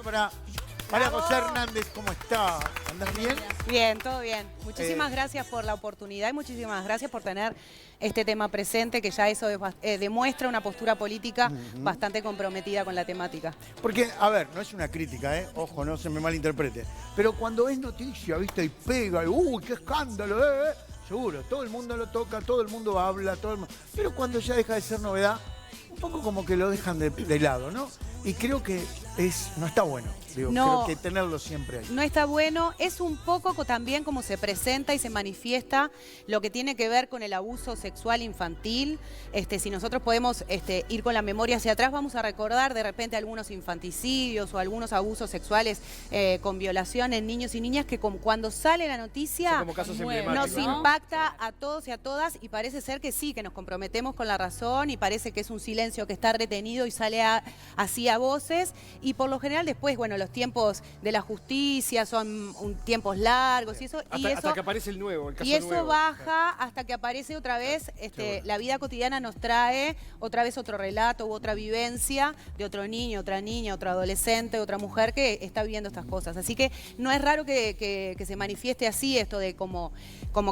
para María José Hernández. ¿Cómo está? ¿Andás bien? Bien, todo bien. Muchísimas gracias por la oportunidad y muchísimas gracias por tener este tema presente, que ya eso demuestra una postura política bastante comprometida con la temática. Porque, a ver, no es una crítica, ¿eh? Ojo, no se me malinterprete. Pero cuando es noticia, ¿viste? Y pega, y ¡uy, qué escándalo! Seguro, todo el mundo lo toca, todo el mundo habla, todo el mundo... Pero cuando ya deja de ser novedad, un poco como que lo dejan de lado, ¿no? Y creo que no está bueno. Digo, No, creo que tenerlo siempre ahí. no está bueno. Es un poco también como se presenta y se manifiesta lo que tiene que ver con el abuso sexual infantil. Si nosotros podemos ir con la memoria hacia atrás, vamos a recordar de repente algunos infanticidios o algunos abusos sexuales con violación en niños y niñas que cuando sale la noticia nos impacta a todos y a todas, y parece ser que sí, que nos comprometemos con la razón y parece que es un silencio que está retenido y sale así a voces, y por lo general después, bueno, los tiempos de la justicia son tiempos largos y eso. Hasta que aparece el nuevo, el caso y eso nuevo. baja hasta que aparece otra vez, la vida cotidiana nos trae otra vez otro relato u otra vivencia de otro niño, otra niña, otro adolescente, otra mujer que está viviendo estas cosas. Así que no es raro que se manifieste así esto de como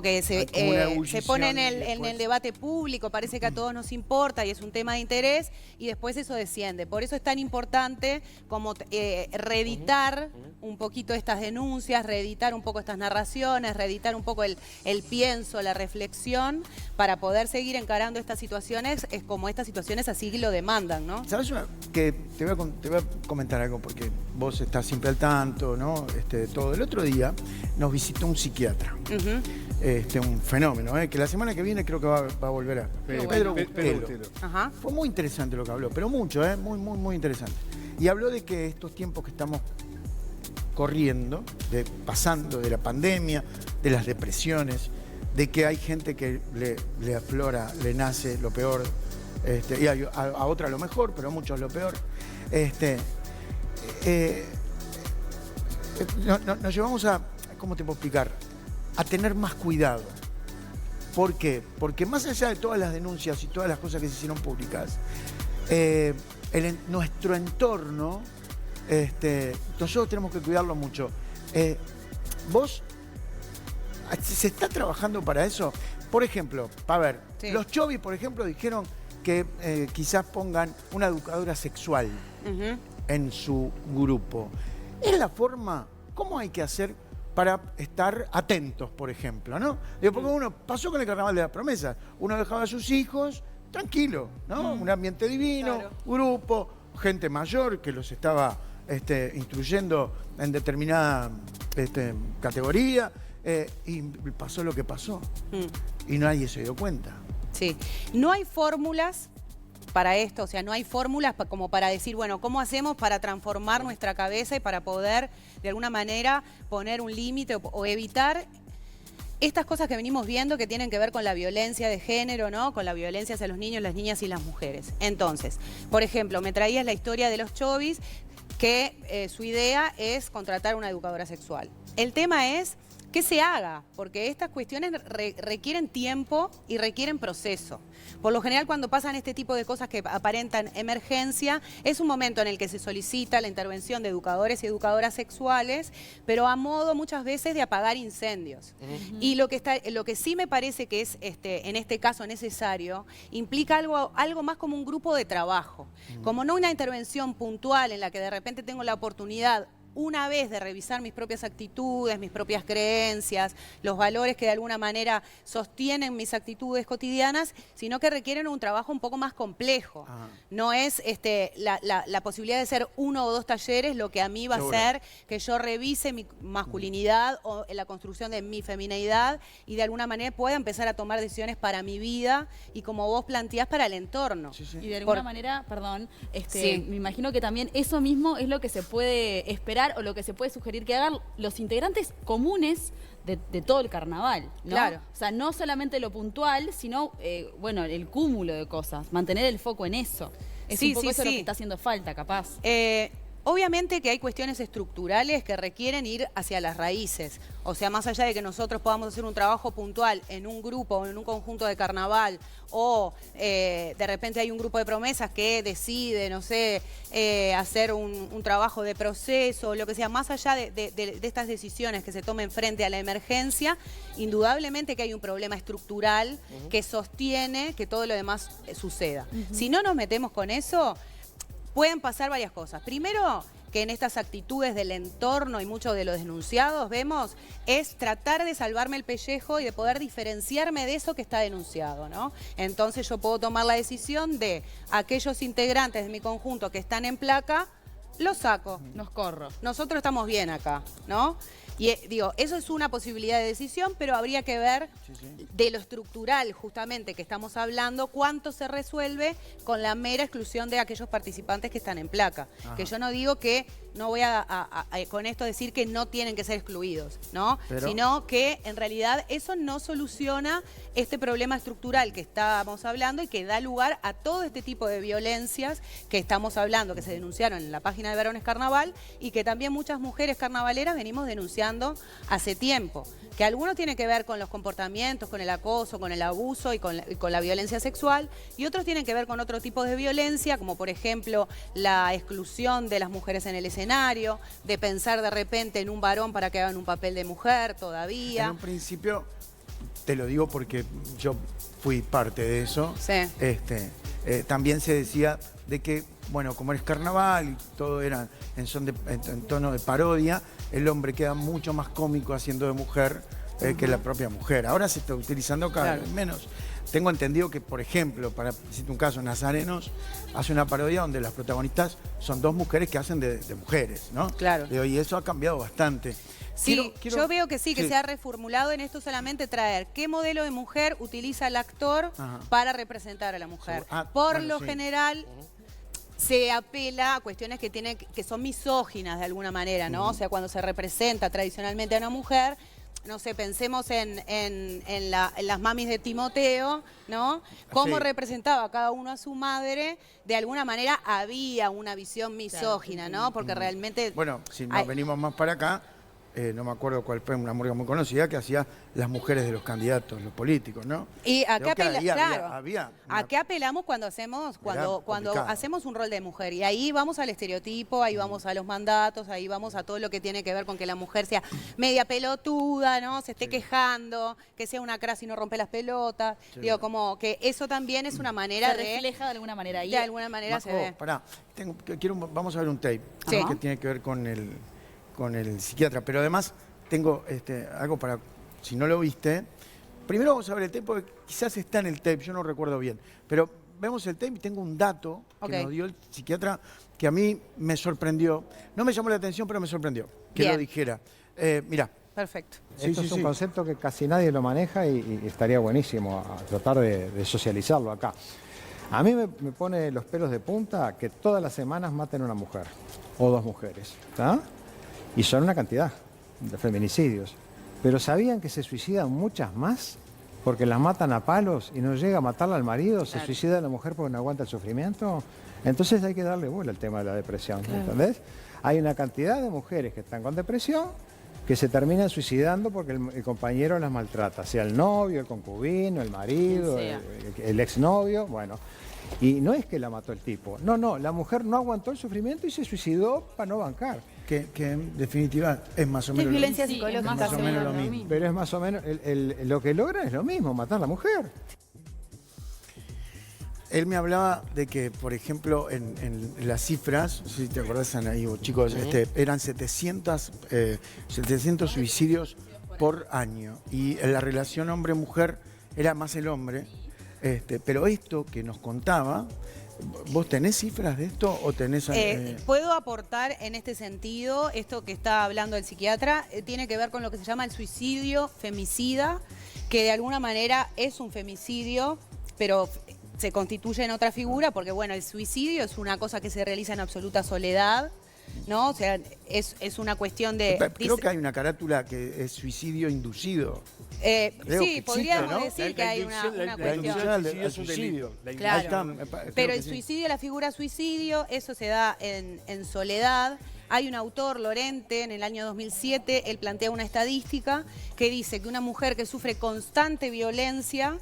que se pone en el debate público, parece que a todos nos importa y es un tema de interés, y después eso desciende. Por eso es tan importante como reeditar un poquito estas denuncias, reeditar un poco estas narraciones, reeditar un poco el pienso, la reflexión, para poder seguir encarando estas situaciones, es como estas situaciones así lo demandan, ¿no? ¿Sabes que te voy a comentar algo, porque vos estás siempre al tanto, ¿no? Todo. El otro día nos visitó un psiquiatra. Un fenómeno, que la semana que viene creo que va a volver a... Pedro Bustelo. Ajá. Fue muy interesante lo que habló, pero mucho, muy interesante. Y habló de que estos tiempos que estamos corriendo, pasando de la pandemia, de las depresiones, de que hay gente que le aflora, le nace lo peor, y a otra lo mejor, pero a muchos lo peor. Nos llevamos a, ¿cómo te puedo explicar? A tener más cuidado. ¿Por qué? Porque más allá de todas las denuncias y todas las cosas que se hicieron públicas, nuestro entorno, nosotros tenemos que cuidarlo mucho. ¿Se está trabajando para eso? Por ejemplo, a ver, los Chovis, por ejemplo, dijeron que quizás pongan una educadora sexual en su grupo. ¿Es la forma? ¿Cómo hay que hacer para estar atentos, por ejemplo, ¿no? Porque uno pasó con el Carnaval de las Promesas. Uno dejaba a sus hijos tranquilo, ¿no? Un ambiente divino, grupo, gente mayor que los estaba instruyendo en determinada categoría, y pasó lo que pasó. Y nadie se dio cuenta. Sí, no hay fórmulas para esto, o sea, no hay fórmulas como para decir, bueno, ¿cómo hacemos para transformar nuestra cabeza y para poder, de alguna manera, poner un límite o evitar estas cosas que venimos viendo que tienen que ver con la violencia de género, ¿no? Con la violencia hacia los niños, las niñas y las mujeres? Entonces, por ejemplo, me traías la historia de los Chovis, que su idea es contratar una educadora sexual. El tema es que se haga, porque estas cuestiones requieren tiempo y requieren proceso. Por lo general, cuando pasan este tipo de cosas que aparentan emergencia, es un momento en el que se solicita la intervención de educadores y educadoras sexuales, pero a modo muchas veces de apagar incendios. Y lo que sí me parece que es en este caso necesario, implica algo más como un grupo de trabajo, como no una intervención puntual en la que de repente tengo la oportunidad una vez de revisar mis propias actitudes, mis propias creencias, los valores que de alguna manera sostienen mis actitudes cotidianas, sino que requieren un trabajo un poco más complejo. No es la posibilidad de hacer 1 o 2 talleres lo que a mí va a hacer que yo revise mi masculinidad o la construcción de mi femineidad y de alguna manera pueda empezar a tomar decisiones para mi vida y, como vos planteás, para el entorno. Y de alguna manera, perdón, me imagino que también eso mismo es lo que se puede esperar o lo que se puede sugerir que hagan los integrantes comunes de todo el carnaval, ¿no? Claro. O sea, no solamente lo puntual, sino, bueno, el cúmulo de cosas, mantener el foco en eso. Es un poco eso lo que está haciendo falta, capaz. Obviamente que hay cuestiones estructurales que requieren ir hacia las raíces. O sea, más allá de que nosotros podamos hacer un trabajo puntual en un grupo, en un conjunto de carnaval, o de repente hay un grupo de promesas que decide, no sé, hacer un trabajo de proceso, lo que sea, más allá de estas decisiones que se tomen frente a la emergencia, indudablemente que hay un problema estructural que sostiene que todo lo demás suceda. Si no nos metemos con eso, pueden pasar varias cosas. Primero, que en estas actitudes del entorno y muchos de los denunciados vemos, es tratar de salvarme el pellejo y de poder diferenciarme de eso que está denunciado, ¿no? Entonces yo puedo tomar la decisión de aquellos integrantes de mi conjunto que están en placa, los saco. Nos corro. Nosotros estamos bien acá, ¿no? Y digo, eso es una posibilidad de decisión, pero habría que ver de lo estructural, justamente, que estamos hablando, cuánto se resuelve con la mera exclusión de aquellos participantes que están en placa. Ajá. Que yo no digo que, no voy con esto decir que no tienen que ser excluidos, ¿no? Pero sino que en realidad eso no soluciona este problema estructural que estábamos hablando y que da lugar a todo este tipo de violencias que estamos hablando, que se denunciaron en la página de Varones Carnaval y que también muchas mujeres carnavaleras venimos denunciando hace tiempo, que algunos tienen que ver con los comportamientos, con el acoso, con el abuso y con la violencia sexual, y otros tienen que ver con otro tipo de violencia, como por ejemplo la exclusión de las mujeres en el escenario, de pensar de repente en un varón para que hagan un papel de mujer todavía. En un principio, te lo digo porque yo fui parte de eso, sí. También se decía de que, bueno, como es carnaval y todo era en tono de parodia, el hombre queda mucho más cómico haciendo de mujer que la propia mujer. Ahora se está utilizando cada vez menos. Tengo entendido que, por ejemplo, para decirte un caso, Nazarenos hace una parodia donde las protagonistas son dos mujeres que hacen de mujeres, ¿no? Claro. Y eso ha cambiado bastante. Sí, yo veo que sí, que se ha reformulado en esto solamente traer qué modelo de mujer utiliza el actor para representar a la mujer. Por lo general se apela a cuestiones que son misóginas de alguna manera, ¿no? O sea, cuando se representa tradicionalmente a una mujer, no sé, pensemos en las mamis de Timoteo, ¿no? Cómo representaba cada uno a su madre, de alguna manera había una visión misógina, ¿no? Porque realmente... Bueno, si nos venimos más para acá, no me acuerdo cuál fue, una murga muy conocida que hacía las mujeres de los candidatos, los políticos, ¿no? Y acá había ¿a qué apelamos cuando hacemos un rol de mujer? Y ahí vamos al estereotipo, ahí vamos a los mandatos, ahí vamos a todo lo que tiene que ver con que la mujer sea media pelotuda, ¿no? Se esté quejando, que sea una crasa y no rompe las pelotas. Digo, como que eso también es una manera se refleja de alguna manera ahí. De alguna manera se ve. Pará, vamos a ver un tape que tiene que ver con el psiquiatra, pero además tengo algo para, si no lo viste, primero vamos a ver el tape, porque quizás está en el tape, yo no recuerdo bien, pero vemos el tape y tengo un dato que nos dio el psiquiatra que a mí me sorprendió, no me llamó la atención, pero me sorprendió que lo dijera. Mirá. Perfecto. Esto es un concepto que casi nadie lo maneja y estaría buenísimo a tratar de socializarlo acá. A mí me pone los pelos de punta que todas las semanas maten a una mujer o dos mujeres, ¿está? Y son una cantidad de feminicidios. Pero ¿sabían que se suicidan muchas más? Porque las matan a palos y no llega a matarla al marido, se suicida la mujer porque no aguanta el sufrimiento. Entonces hay que darle vuelo al tema de la depresión, ¿entendés? Hay una cantidad de mujeres que están con depresión que se terminan suicidando porque el compañero las maltrata, sea el novio, el concubino, el marido, el exnovio, bueno. Y no es que la mató el tipo, no, la mujer no aguantó el sufrimiento y se suicidó para no bancar. Que en definitiva es más o menos violencia psicológica, más o menos lo mismo. Pero es más o menos, lo que logra es lo mismo, matar a la mujer. Él me hablaba de que, por ejemplo, en las cifras, no sé si te acordás, Anaí, chicos, eran 700 suicidios por año. Y la relación hombre-mujer era más el hombre. Pero esto que nos contaba, ¿vos tenés cifras de esto o tenés...? Puedo aportar en este sentido, esto que está hablando el psiquiatra, tiene que ver con lo que se llama el suicidio femicida, que de alguna manera es un femicidio, pero se constituye en otra figura, porque bueno, el suicidio es una cosa que se realiza en absoluta soledad, ¿no? O sea, es una cuestión de... Creo que hay una carátula que es suicidio inducido. Creo sí, que podríamos existe, ¿no? decir que hay una cuestión. inducción al suicidio. Claro. Ahí está, Pero creo el que sí. suicidio, la figura suicidio, eso se da en soledad. Hay un autor, Lorente, en el año 2007, él plantea una estadística que dice que una mujer que sufre constante violencia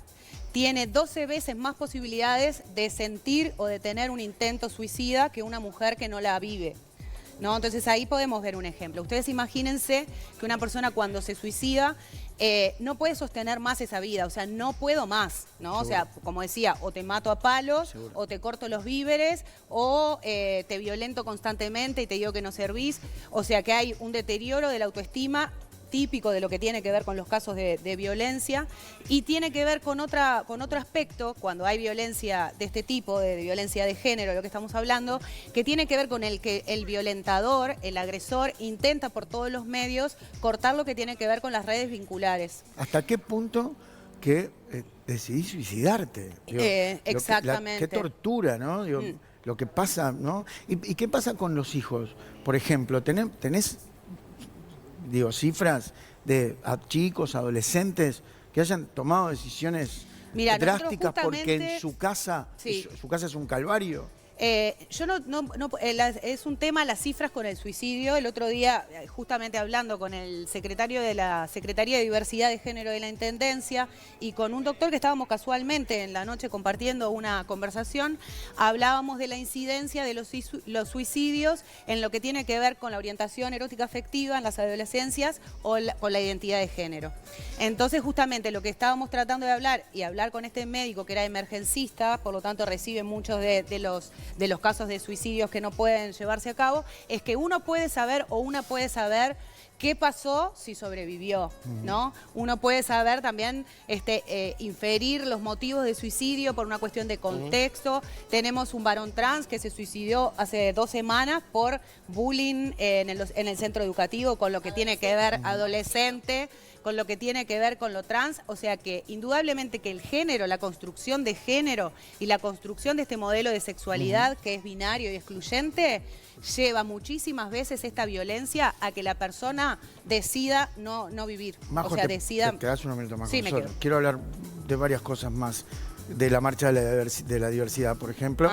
tiene 12 veces más posibilidades de sentir o de tener un intento suicida que una mujer que no la vive, ¿no? Entonces ahí podemos ver un ejemplo. Ustedes imagínense que una persona cuando se suicida no puede sostener más esa vida, o sea, no puedo más, ¿no? Seguro. O sea, como decía, o te mato a palos, seguro, o te corto los víveres, o te violento constantemente y te digo que no servís. O sea, que hay un deterioro de la autoestima típico de lo que tiene que ver con los casos de violencia, y tiene que ver con otro aspecto cuando hay violencia de este tipo, de violencia de género, de lo que estamos hablando, que tiene que ver con el que el violentador, el agresor, intenta por todos los medios cortar lo que tiene que ver con las redes vinculares. ¿Hasta qué punto que decidís suicidarte? Digo, exactamente. Qué tortura, ¿no? Digo, lo que pasa, ¿no? ¿Y qué pasa con los hijos? Por ejemplo, tenés digo, cifras de chicos, adolescentes que hayan tomado decisiones drásticas porque en su casa, sí, su casa es un calvario. Es un tema las cifras con el suicidio. El otro día, justamente hablando con el secretario de la Secretaría de Diversidad de Género de la Intendencia y con un doctor que estábamos casualmente en la noche compartiendo una conversación, hablábamos de la incidencia de los suicidios en lo que tiene que ver con la orientación erótica afectiva en las adolescencias o con la identidad de género. Entonces, justamente lo que estábamos tratando de hablar y hablar con este médico que era emergencista, por lo tanto recibe muchos de los casos de suicidios que no pueden llevarse a cabo, es que uno puede saber o una puede saber qué pasó si sobrevivió, ¿no? Uno puede saber también inferir los motivos de suicidio por una cuestión de contexto. Tenemos un varón trans que se suicidó hace 2 semanas por bullying en el centro educativo, con lo que tiene que ver adolescente, con lo que tiene que ver con lo trans. O sea que indudablemente que el género, la construcción de género y la construcción de este modelo de sexualidad que es binario y excluyente, lleva muchísimas veces esta violencia a que la persona decida no vivir. Majo, o sea, decida... ¿Te quedás unos minutos más sí, con nosotros? Quiero hablar de varias cosas más. De la marcha de la diversidad, por ejemplo,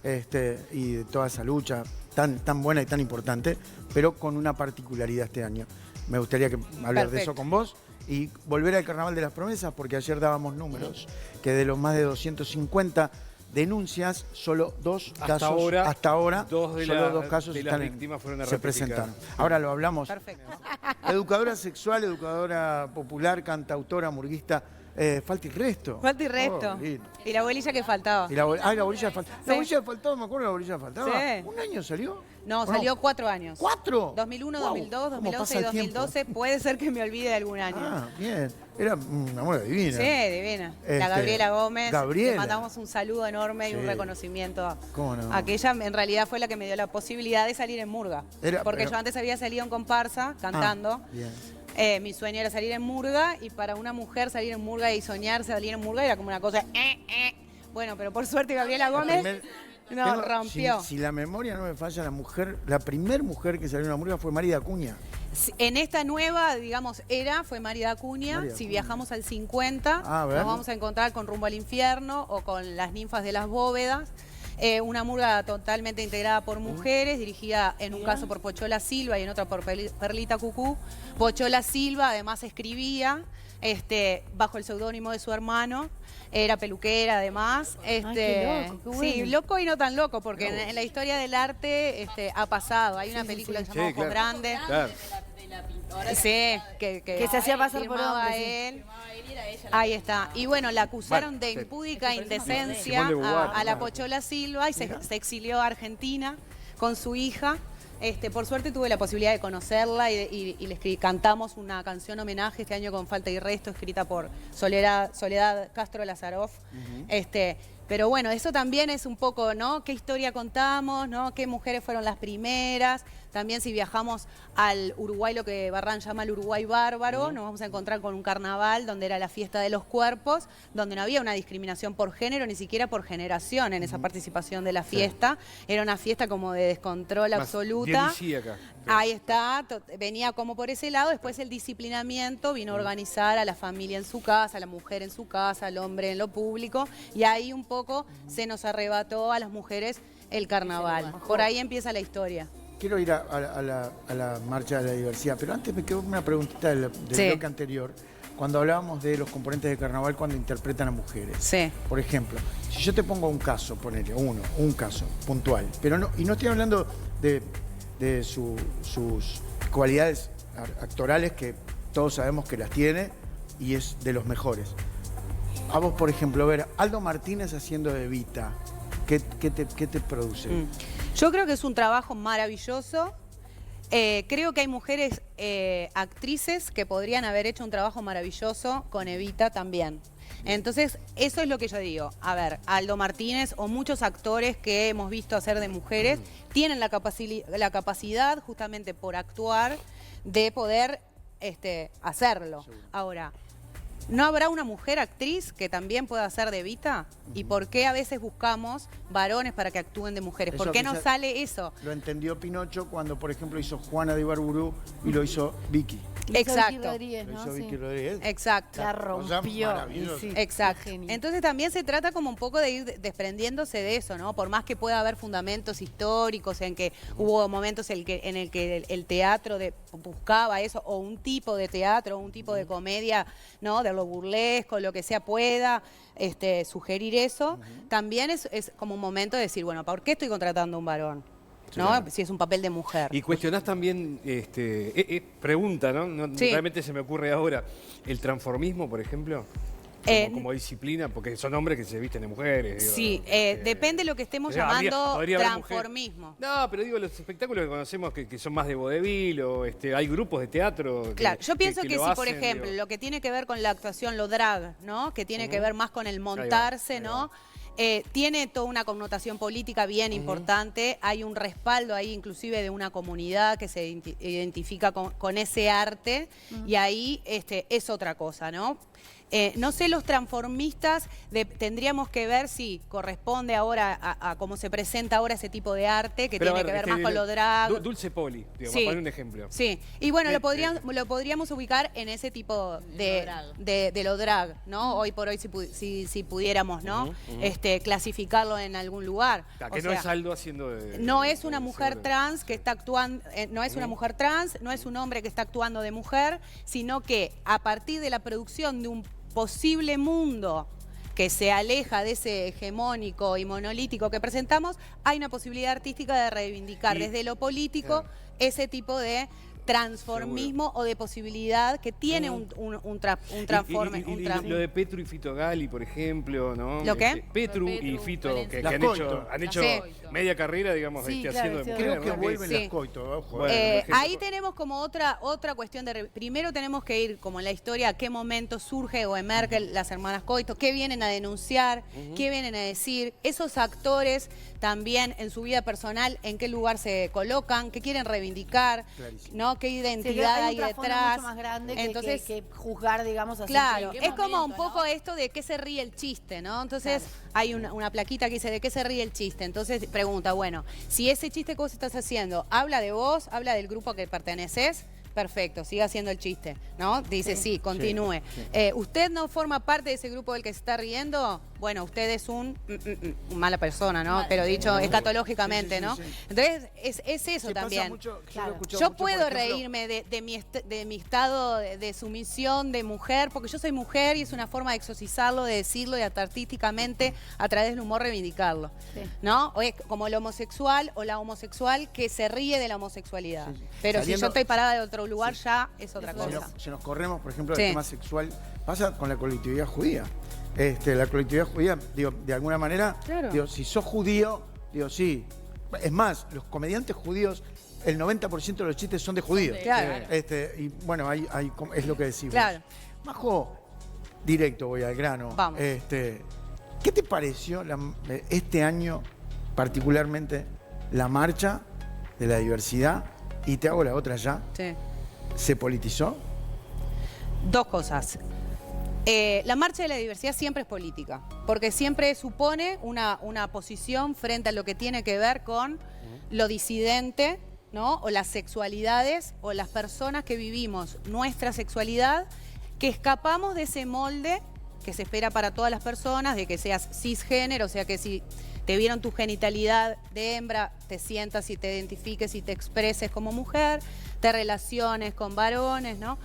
y de toda esa lucha tan buena y tan importante, pero con una particularidad este año. Me gustaría hablar de eso con vos y volver al Carnaval de las Promesas, porque ayer dábamos números, que de los más de 250 denuncias, solo 2 casos, hasta ahora, solo 2 casos se presentaron. Ahora lo hablamos. Perfecto. Educadora sexual, educadora popular, cantautora, murguista. Falta y resto. Falta y resto. Y la bolilla que faltaba. La bolilla faltaba. Sí. La bolilla faltaba, me acuerdo, la bolilla faltaba. Sí. ¿Un año salió? No, salió 4 años. ¿4? 2001, 2002, 2011 y 2012. Puede ser que me olvide de algún año. Ah, bien. Era una mujer divina. Sí, divina. La Gabriela Gómez. Gabriela. Le mandamos un saludo enorme y un reconocimiento. ¿Cómo no? Aquella en realidad fue la que me dio la posibilidad de salir en murga. Porque yo antes había salido en comparsa, cantando. Bien. Mi sueño era salir en murga, y para una mujer salir en murga y soñar salir en murga era como una cosa... Bueno, pero por suerte Gabriela Gómez rompió. Si la memoria no me falla, la primer mujer que salió en una murga fue Marida Acuña. En esta nueva, digamos, era, fue Marida Acuña. Si viajamos al 50, nos vamos a encontrar con Rumbo al Infierno o con Las Ninfas de las Bóvedas. Una murga totalmente integrada por mujeres, dirigida en un caso por Pochola Silva y en otro por Perlita Cucú. Pochola Silva además escribía bajo el seudónimo de su hermano, era peluquera además. Qué loco, qué bueno. Sí, loco y no tan loco, porque en la historia del arte ha pasado. Hay una película que se llama Ojos Grandes. Claro. Sí, que se hacía pasar por hombre. Él. Ahí está. Y bueno, la acusaron de impúdica indecencia a la Pochola Silva y se exilió a Argentina con su hija. Por suerte tuve la posibilidad de conocerla y le cantamos una canción homenaje este año con Falta y Resto, escrita por Soledad Castro Lazaroff. Pero bueno, eso también es un poco, ¿no? ¿Qué historia contamos, ¿no? ¿Qué mujeres fueron las primeras? También si viajamos al Uruguay, lo que Barran llama el Uruguay bárbaro, nos vamos a encontrar con un carnaval donde era la fiesta de los cuerpos, donde no había una discriminación por género, ni siquiera por generación en esa participación de la fiesta. Era una fiesta como de descontrol absoluta. Ahí está, venía como por ese lado. Después el disciplinamiento vino a organizar a la familia en su casa, a la mujer en su casa, al hombre en lo público, y ahí un poco se nos arrebató a las mujeres el carnaval. Por ahí empieza la historia. Quiero ir a la marcha de la diversidad, pero antes me quedó una preguntita del bloque anterior, cuando hablábamos de los componentes de carnaval cuando interpretan a mujeres. Sí. Por ejemplo, si yo te pongo un caso, ponele un caso puntual, pero no, y no estoy hablando de sus cualidades actorales, que todos sabemos que las tiene y es de los mejores. A vos, por ejemplo, ver Aldo Martínez haciendo de Evita, ¿qué te produce? Yo creo que es un trabajo maravilloso. Creo que hay mujeres actrices que podrían haber hecho un trabajo maravilloso con Evita también. Entonces, eso es lo que yo digo. A ver, Aldo Martínez o muchos actores que hemos visto hacer de mujeres tienen la capacidad, justamente por actuar, de poder hacerlo. Ahora, ¿no habrá una mujer actriz que también pueda hacer de Evita? ¿Y por qué a veces buscamos varones para que actúen de mujeres? ¿Por qué no sale eso? Lo entendió Pinocho cuando, por ejemplo, hizo Juana de Ibarburu y lo hizo Vicky. Exacto. Vicky Rodríguez, ¿no? Lo hizo Vicky Rodríguez. Exacto. La rompió. Maravilloso. Exacto. Entonces también se trata como un poco de ir desprendiéndose de eso, ¿no? Por más que pueda haber fundamentos históricos en que hubo momentos en el que el teatro buscaba eso, o un tipo de teatro, o un tipo de comedia, ¿no? De lo burlesco, lo que sea, pueda sugerir eso. También es como un momento de decir, bueno, ¿por qué estoy contratando a un varón? ¿No? Claro. Si es un papel de mujer. Y cuestionás también, pregunta, ¿no? Sí. Realmente se me ocurre ahora, ¿el transformismo, por ejemplo? Como disciplina, porque son hombres que se visten de mujeres. Digo, sí, depende de lo que estemos llamando transformismo. No, pero digo, los espectáculos que conocemos que son más de vodevil, o hay grupos de teatro. Claro, yo pienso que si, hacen, por ejemplo, lo que tiene que ver con la actuación, lo drag, ¿no? Que tiene que ver más con el montarse, ¿no? Tiene toda una connotación política bien importante, hay un respaldo ahí inclusive de una comunidad que se identifica con ese arte y ahí es otra cosa, ¿no? No sé, los transformistas tendríamos que ver si corresponde ahora a cómo se presenta ahora ese tipo de arte, que tiene que ver más con lo drag. Dulce Poli, digamos, sí, para poner un ejemplo. Sí, y bueno, lo podríamos ubicar en ese tipo de lo drag, ¿no? Hoy por hoy si pudiéramos, ¿no? Clasificarlo en algún lugar. Que no es Aldo haciendo de... No es una mujer trans que está actuando, no es una mujer trans, no es un hombre que está actuando de mujer, sino que a partir de la producción de un posible mundo que se aleja de ese hegemónico y monolítico que presentamos, hay una posibilidad artística de reivindicar desde lo político ese tipo de transformismo o de posibilidad que tiene un transforme. Lo de Petru y Fito Gali, por ejemplo, ¿no? ¿Lo qué? Petru y Fito, que han hecho media carrera, digamos, haciendo de mujer. Creo que vuelven las coitos. Ahí tenemos como otra cuestión de... Primero tenemos que ir como en la historia, a qué momento surge o emerge las hermanas Coito, qué vienen a denunciar, qué vienen a decir. Esos actores también en su vida personal, en qué lugar se colocan, qué quieren reivindicar, ¿no? Qué identidad hay detrás. Mucho más grande entonces, que juzgar, digamos así. Claro, es como un poco esto de qué se ríe el chiste, ¿no? Entonces hay una plaquita que dice de qué se ríe el chiste. Entonces pregunta, bueno, si ese chiste que vos estás haciendo habla de vos, habla del grupo que perteneces, perfecto, siga haciendo el chiste, ¿no? Dice sí, continúe. ¿Usted no forma parte de ese grupo del que se está riendo? Bueno, usted es un mala persona, ¿no? Pero dicho escatológicamente, ¿no? Entonces, es eso también. Yo puedo reírme de mi estado de sumisión de mujer, porque yo soy mujer y es una forma de exorcizarlo, de decirlo y artísticamente a través del humor reivindicarlo, ¿no? O es como el homosexual o la homosexual que se ríe de la homosexualidad. Pero si yo estoy parada de otro lugar, ya es otra cosa. Si nos corremos, por ejemplo, del tema sexual, pasa con la colectividad judía. La colectividad judía, digo, de alguna manera, digo, si sos judío, digo, sí. Es más, los comediantes judíos, el 90% de los chistes son de judíos. Claro. Y bueno, es lo que decimos. Claro. Majo, directo voy al grano. Vamos. ¿Qué te pareció este año, particularmente, la marcha de la diversidad? Y te hago la otra ya. Sí. ¿Se politizó? Dos cosas. La marcha de la diversidad siempre es política, porque siempre supone una posición frente a lo que tiene que ver con lo disidente, ¿no? O las sexualidades, o las personas que vivimos nuestra sexualidad, que escapamos de ese molde que se espera para todas las personas, de que seas cisgénero, o sea que si te vieron tu genitalidad de hembra, te sientas y te identifiques y te expreses como mujer, te relaciones con varones, ¿no?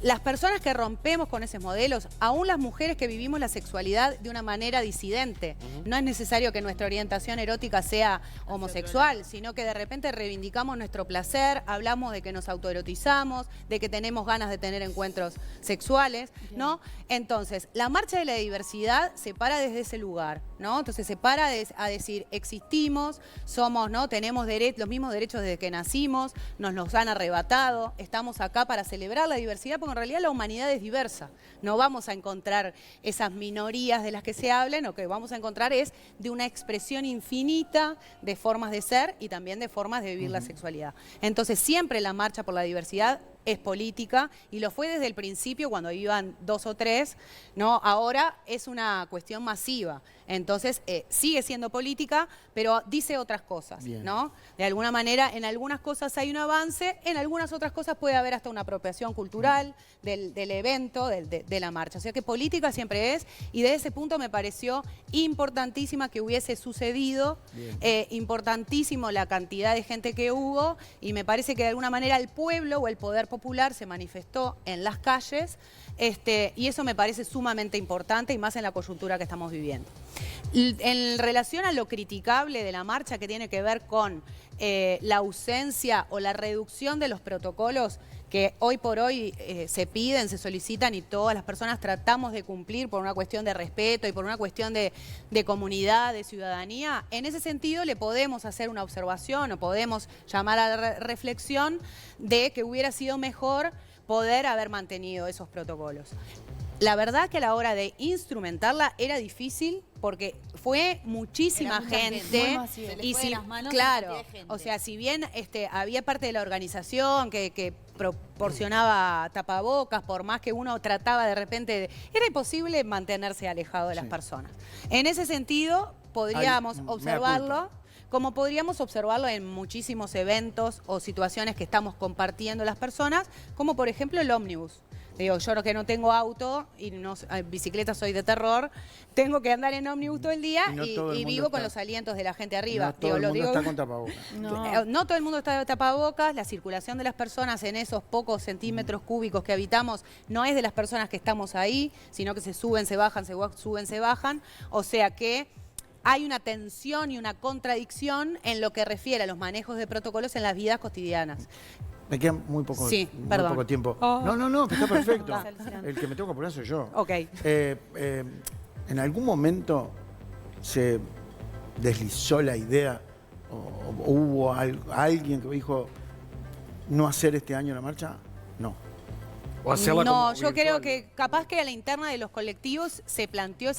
Las personas que rompemos con esos modelos, aún las mujeres que vivimos la sexualidad de una manera disidente, no es necesario que nuestra orientación erótica sea homosexual, sino que de repente reivindicamos nuestro placer, hablamos de que nos autoerotizamos, de que tenemos ganas de tener encuentros sexuales, ¿no? Entonces, la marcha de la diversidad se para desde ese lugar, ¿no? Entonces se para a decir, existimos, somos, ¿no? Tenemos los mismos derechos desde que nacimos, nos los han arrebatado, estamos acá para celebrar la diversidad, porque en realidad la humanidad es diversa. No vamos a encontrar esas minorías de las que se hablan, lo que vamos a encontrar es de una expresión infinita de formas de ser y también de formas de vivir la sexualidad. Entonces siempre la marcha por la diversidad es política y lo fue desde el principio cuando iban 2 o 3, ¿no? Ahora es una cuestión masiva. Entonces sigue siendo política, pero dice otras cosas, ¿no? De alguna manera, en algunas cosas hay un avance, en algunas otras cosas puede haber hasta una apropiación cultural del evento, de la marcha. O sea que política siempre es, y de ese punto me pareció importantísima que hubiese sucedido, importantísimo la cantidad de gente que hubo, y me parece que de alguna manera el pueblo o el poder popular se manifestó en las calles, y eso me parece sumamente importante y más en la coyuntura que estamos viviendo. En relación a lo criticable de la marcha que tiene que ver con la ausencia o la reducción de los protocolos que hoy por hoy se piden, se solicitan y todas las personas tratamos de cumplir por una cuestión de respeto y por una cuestión de comunidad, de ciudadanía, en ese sentido le podemos hacer una observación o podemos llamar a la reflexión de que hubiera sido mejor poder haber mantenido esos protocolos. La verdad que a la hora de instrumentarla era difícil porque fue muchísima gente y si, claro, o sea, si bien había parte de la organización que proporcionaba tapabocas, por más que uno trataba de repente, era imposible mantenerse alejado de las personas. En ese sentido, podríamos observarlo, como podríamos observarlo en muchísimos eventos o situaciones que estamos compartiendo las personas, como por ejemplo el ómnibus. Digo, yo que no tengo auto y bicicleta soy de terror, tengo que andar en ómnibus todo el día y vivo con los alientos de la gente arriba. No todo el mundo está con tapabocas. No todo el mundo está de tapabocas, la circulación de las personas en esos pocos centímetros cúbicos que habitamos no es de las personas que estamos ahí, sino que se suben, se bajan, se suben, se bajan. O sea que hay una tensión y una contradicción en lo que refiere a los manejos de protocolos en las vidas cotidianas. Me queda muy poco tiempo. No, que está perfecto. El que me tengo que apurar soy yo. Ok. ¿En algún momento se deslizó la idea o hubo alguien que dijo no hacer este año la marcha? No. O hacerla como yo virtual. creo que capaz que a la interna de los colectivos se planteó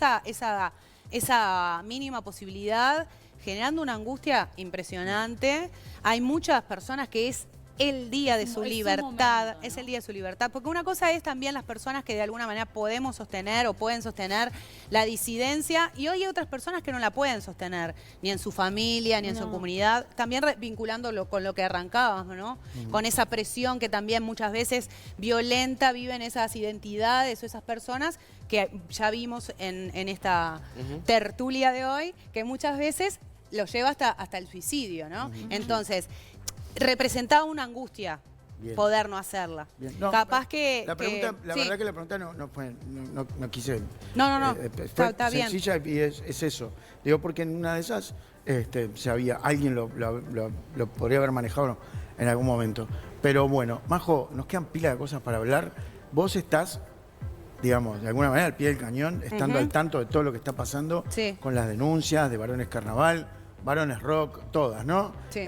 esa mínima posibilidad, generando una angustia impresionante. Hay muchas personas que es el día de su libertad, es el día de su libertad, porque una cosa es también las personas que de alguna manera podemos sostener o pueden sostener la disidencia y hoy hay otras personas que no la pueden sostener, ni en su familia, ni en su comunidad, también vinculándolo con lo que arrancábamos, ¿no? Con esa presión que también muchas veces violenta viven esas identidades o esas personas que ya vimos en esta tertulia de hoy, que muchas veces lo lleva hasta el suicidio, ¿no? Entonces, representaba una angustia poder no hacerla. No, capaz que... La verdad que la pregunta no quise... Está bien. Sencilla y es eso. Digo, porque en una de esas alguien lo podría haber manejado en algún momento. Pero bueno, Majo, nos quedan pila de cosas para hablar. Vos estás, digamos, de alguna manera al pie del cañón, estando al tanto de todo lo que está pasando con las denuncias de Varones Carnaval, Varones Rock, todas, ¿no? Sí.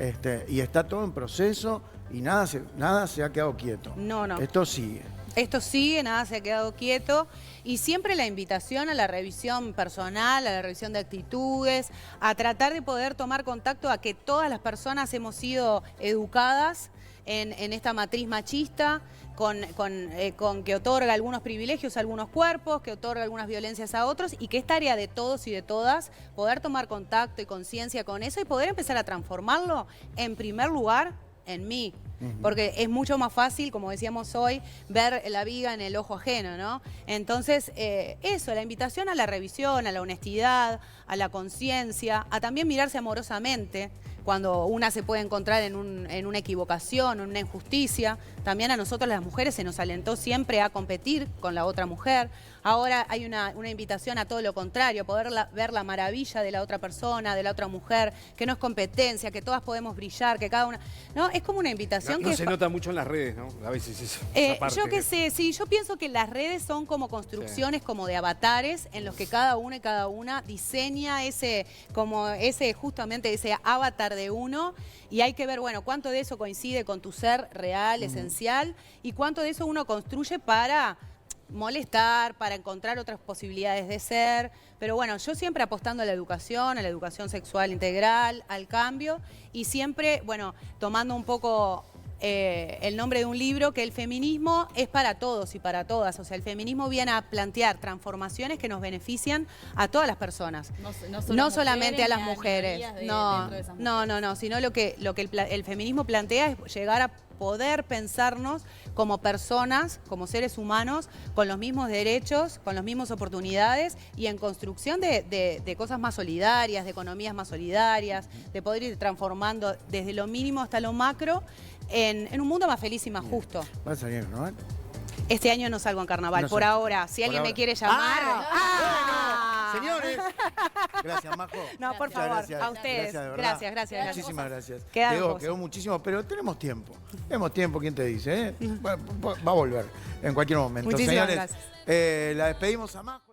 Y está todo en proceso y nada se ha quedado quieto. No. Esto sigue. Esto sigue, nada se ha quedado quieto y siempre la invitación a la revisión personal, a la revisión de actitudes, a tratar de poder tomar contacto a que todas las personas hemos sido educadas en esta matriz machista, con que otorga algunos privilegios a algunos cuerpos, que otorga algunas violencias a otros y que es tarea de todos y de todas poder tomar contacto y conciencia con eso y poder empezar a transformarlo en primer lugar en mí. Porque es mucho más fácil, como decíamos hoy, ver la viga en el ojo ajeno, ¿no? Entonces, eso, la invitación a la revisión, a la honestidad, a la conciencia, a también mirarse amorosamente cuando una se puede encontrar en una equivocación, en una injusticia. También a nosotros las mujeres se nos alentó siempre a competir con la otra mujer. Ahora hay una invitación a todo lo contrario, a poder ver la maravilla de la otra persona, de la otra mujer, que no es competencia, que todas podemos brillar, que cada una... ¿no? Es como una invitación no se nota mucho en las redes, ¿no? A veces eso. Yo qué sé, sí, yo pienso que las redes son como construcciones como de avatares en los que cada uno y cada una diseña justamente ese avatar de uno y hay que ver, bueno, cuánto de eso coincide con tu ser real, esencial y cuánto de eso uno construye para molestar, para encontrar otras posibilidades de ser. Pero bueno, yo siempre apostando a la educación sexual integral, al cambio y siempre, bueno, tomando un poco el nombre de un libro, que el feminismo es para todos y para todas. O sea, el feminismo viene a plantear transformaciones que nos benefician a todas las personas. No solamente a las mujeres. No, sino lo que el feminismo plantea es llegar a poder pensarnos como personas, como seres humanos, con los mismos derechos, con las mismas oportunidades y en construcción de cosas más solidarias, de economías más solidarias, de poder ir transformando desde lo mínimo hasta lo macro en un mundo más feliz y más justo. ¿Vas a salir, no? Este año no salgo en carnaval, No por sé. ahora. Si alguien me quiere llamar... Señores. Gracias, Majo. No, por favor, gracias. a ustedes. Gracias, de verdad. Gracias. Muchísimas gracias. Quedan Quedó muchísimo, pero tenemos tiempo. Tenemos tiempo, ¿quién te dice? Va a volver en cualquier momento. Muchísimas Señores, gracias. la despedimos a Majo.